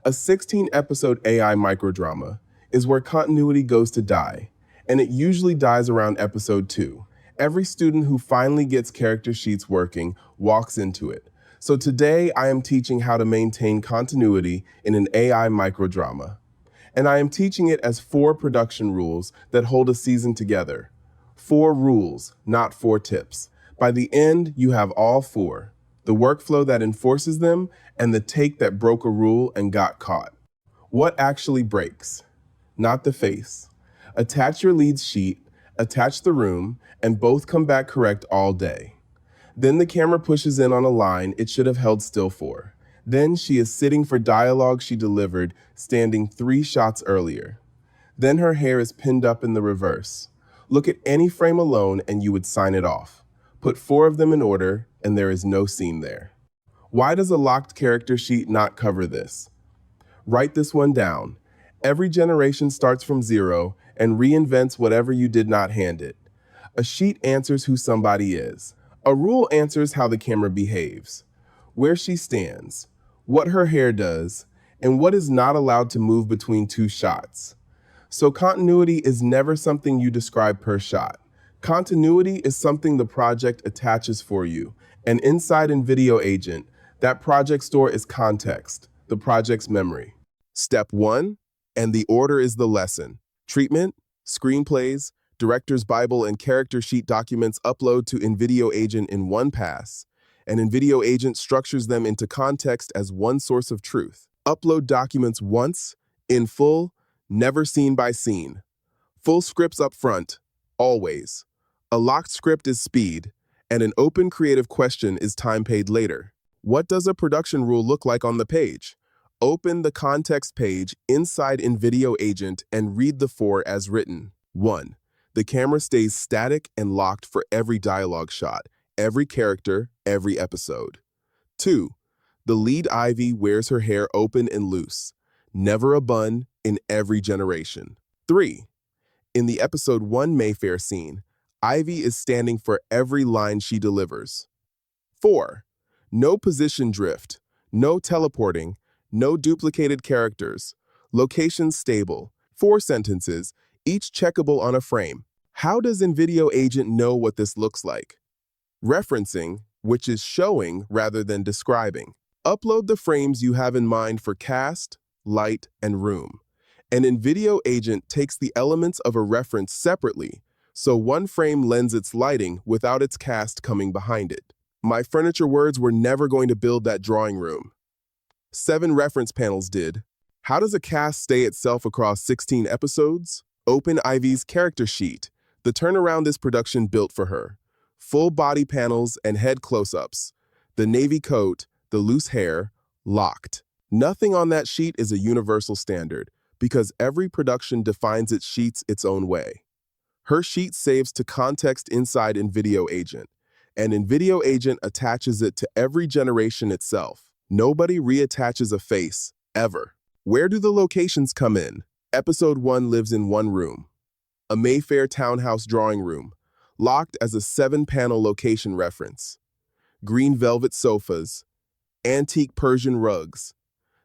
A 16-episode AI microdrama is where continuity goes to die, and it usually dies around episode 2. Every student who finally gets character sheets working walks into it. So today I am teaching how to maintain continuity in an AI microdrama. And I am teaching it as 4 production rules that hold a season together. 4 rules, not 4 tips. By the end, you have all 4. The workflow that enforces them, and the take that broke a rule and got caught. What actually breaks? Not the face. Attach your lead's sheet, attach the room, and both come back correct all day. Then the camera pushes in on a line it should have held still for. Then she is sitting for dialogue she delivered, standing 3 shots earlier. Then her hair is pinned up in the reverse. Look at any frame alone and you would sign it off. Put 4 of them in order, and there is no scene there. Why does a locked character sheet not cover this? Write this one down. Every generation starts from 0 and reinvents whatever you did not hand it. A sheet answers who somebody is. A rule answers how the camera behaves, where she stands, what her hair does, and what is not allowed to move between 2 shots. So continuity is never something you describe per shot. Continuity is something the project attaches for you. And inside InVideo Agent, that project store is context, the project's memory. Step 1, and the order is the lesson. Treatment, screenplays, director's Bible, and character sheet documents upload to InVideo Agent in one pass, and InVideo Agent structures them into context as one source of truth. Upload documents once, in full, never scene by scene. Full scripts up front, always. A locked script is speed, and an open creative question is time paid later. What does a production rule look like on the page? Open the context page inside InVideo Agent and read the 4 as written. 1. The camera stays static and locked for every dialogue shot, every character, every episode. 2. The lead Ivy wears her hair open and loose, never a bun in every generation. 3. In the episode 1 Mayfair scene, Ivy is standing for every line she delivers. 4. No position drift, no teleporting, no duplicated characters. Location stable. 4 sentences, each checkable on a frame. How does InVideo Agent know what this looks like? Referencing, which is showing rather than describing. Upload the frames you have in mind for cast, light, and room. And InVideo Agent takes the elements of a reference separately, so one frame lends its lighting without its cast coming behind it. My furniture words were never going to build that drawing room. 7 reference panels did. How does a cast stay itself across 16 episodes? Open Ivy's character sheet. The turnaround this production built for her. Full body panels and head close-ups. The navy coat, the loose hair, locked. Nothing on that sheet is a universal standard, because every production defines its sheets its own way. Her sheet saves to context inside InVideo Agent, and InVideo Agent attaches it to every generation itself. Nobody reattaches a face, ever. Where do the locations come in? Episode 1 lives in one room, a Mayfair townhouse drawing room, locked as a 7-panel location reference. Green velvet sofas, antique Persian rugs,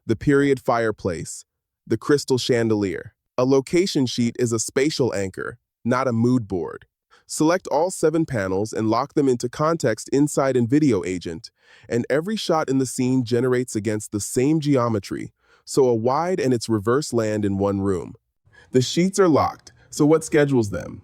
the period fireplace, the crystal chandelier. A location sheet is a spatial anchor, not a mood board. Select all 7 panels and lock them into context inside InVideo Agent, and every shot in the scene generates against the same geometry, so a wide and its reverse land in one room. The sheets are locked, so what schedules them?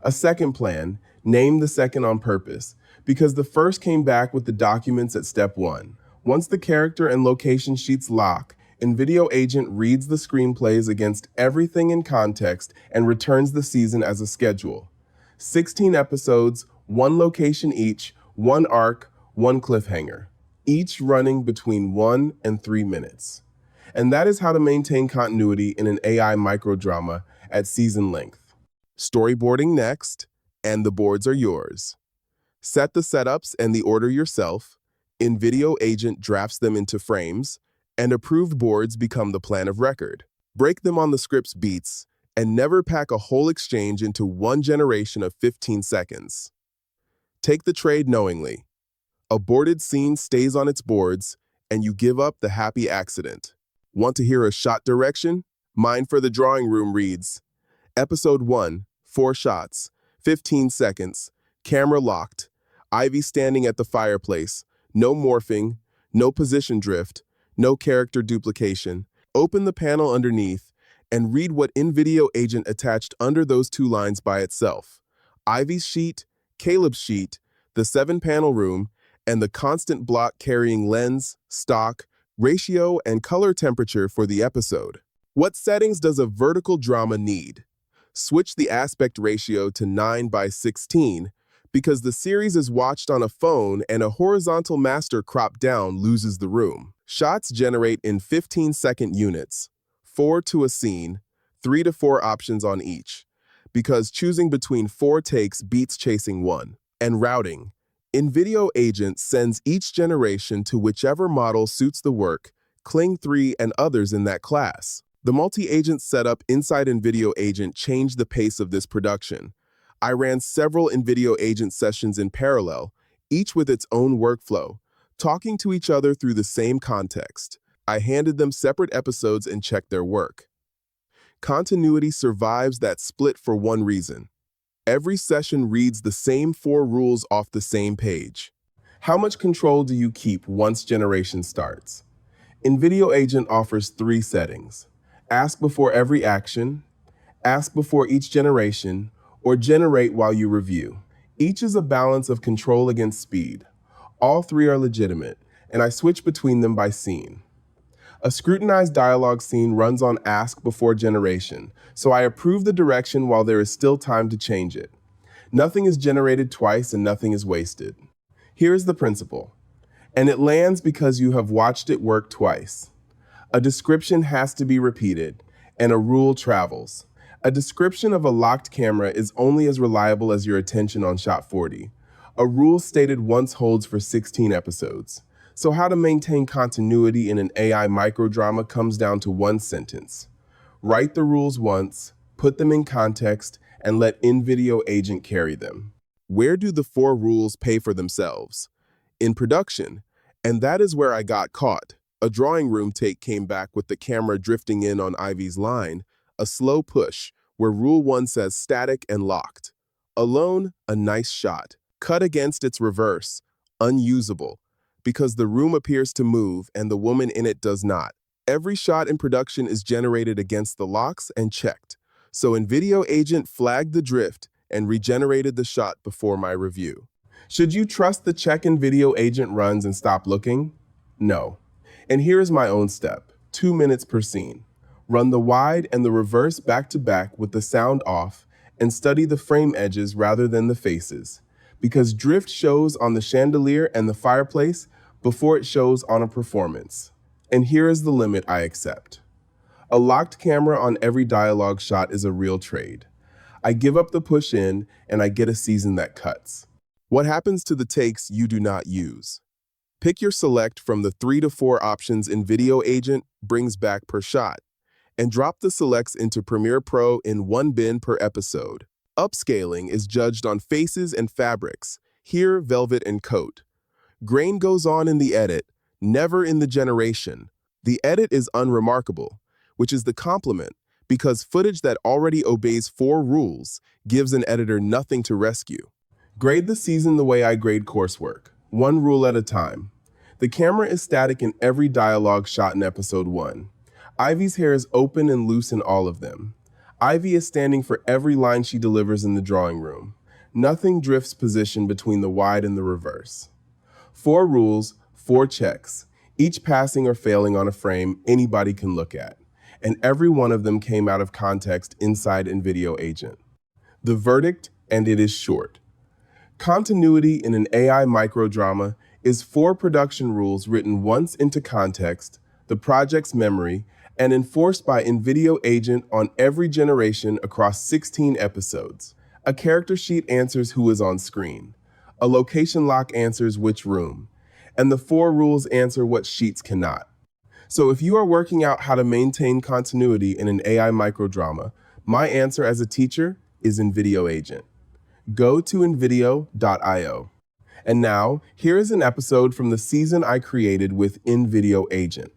A second plan, named the second on purpose, because the first came back with the documents at step 1. Once the character and location sheets lock, InVideo Agent reads the screenplays against everything in context and returns the season as a schedule. 16 episodes, 1 location each, 1 arc, 1 cliffhanger, each running between 1 and 3 minutes. And that is how to maintain continuity in an AI microdrama at season length. Storyboarding next, and the boards are yours. Set the setups and the order yourself. InVideo Agent drafts them into frames, and approved boards become the plan of record. Break them on the script's beats, and never pack a whole exchange into one generation of 15 seconds. Take the trade knowingly. A boarded scene stays on its boards, and you give up the happy accident. Want to hear a shot direction? Mine for the drawing room reads, Episode 1, 4 shots, 15 seconds, camera locked, Ivy standing at the fireplace, no morphing, no position drift, no character duplication. Open the panel underneath and read what InVideo Agent attached under those two lines by itself. Ivy's sheet, Caleb's sheet, the 7-panel room, and the constant block carrying lens, stock, ratio, and color temperature for the episode. What settings does a vertical drama need? Switch the aspect ratio to 9:16 because the series is watched on a phone and a horizontal master crop down loses the room. Shots generate in 15-second units, 4 to a scene, 3 to 4 options on each, because choosing between 4 takes beats chasing one. And routing. InVideo Agent sends each generation to whichever model suits the work, Kling 3 and others in that class. The multi-agent setup inside InVideo Agent changed the pace of this production. I ran several InVideo Agent sessions in parallel, each with its own workflow, talking to each other through the same context. I handed them separate episodes and checked their work. Continuity survives that split for one reason. Every session reads the same 4 rules off the same page. How much control do you keep once generation starts? InVideo Agent offers 3 settings. Ask before every action, ask before each generation, or generate while you review. Each is a balance of control against speed. All 3 are legitimate, and I switch between them by scene. A scrutinized dialogue scene runs on ask before generation, so I approve the direction while there is still time to change it. Nothing is generated twice and nothing is wasted. Here is the principle, and it lands because you have watched it work twice. A description has to be repeated, and a rule travels. A description of a locked camera is only as reliable as your attention on shot 40. A rule stated once holds for 16 episodes. So how to maintain continuity in an AI microdrama comes down to one sentence. Write the rules once, put them in context, and let InVideo Agent carry them. Where do the 4 rules pay for themselves? In production, and that is where I got caught. A drawing room take came back with the camera drifting in on Ivy's line, a slow push, where Rule 1 says static and locked. Alone, a nice shot. Cut against its reverse, unusable, because the room appears to move and the woman in it does not. Every shot in production is generated against the locks and checked. So InVideo Agent flagged the drift and regenerated the shot before my review. Should you trust the check InVideo Agent runs and stop looking? No. And here is my own step, 2 minutes per scene. Run the wide and the reverse back to back with the sound off and study the frame edges rather than the faces, because drift shows on the chandelier and the fireplace before it shows on a performance. And here is the limit I accept. A locked camera on every dialogue shot is a real trade. I give up the push in and I get a season that cuts. What happens to the takes you do not use? Pick your select from the 3 to 4 options InVideo Agent brings back per shot, and drop the selects into Premiere Pro in 1 bin per episode. Upscaling is judged on faces and fabrics, here velvet and coat. Grain goes on in the edit, never in the generation. The edit is unremarkable, which is the compliment, because footage that already obeys 4 rules gives an editor nothing to rescue. Grade the season the way I grade coursework, 1 rule at a time. The camera is static in every dialogue shot in episode 1. Ivy's hair is open and loose in all of them. Ivy is standing for every line she delivers in the drawing room. Nothing drifts position between the wide and the reverse. 4 rules, 4 checks, each passing or failing on a frame anybody can look at, and every one of them came out of context inside InVideo Agent. The verdict, and it is short. Continuity in an AI microdrama is 4 production rules written once into context, the project's memory, and enforced by InVideo Agent on every generation across 16 episodes. A character sheet answers who is on screen. A location lock answers which room. And the 4 rules answer what sheets cannot. So if you are working out how to maintain continuity in an AI microdrama, my answer as a teacher is InVideo Agent. Go to invideo.io. And now, here is an episode from the season I created with InVideo Agent.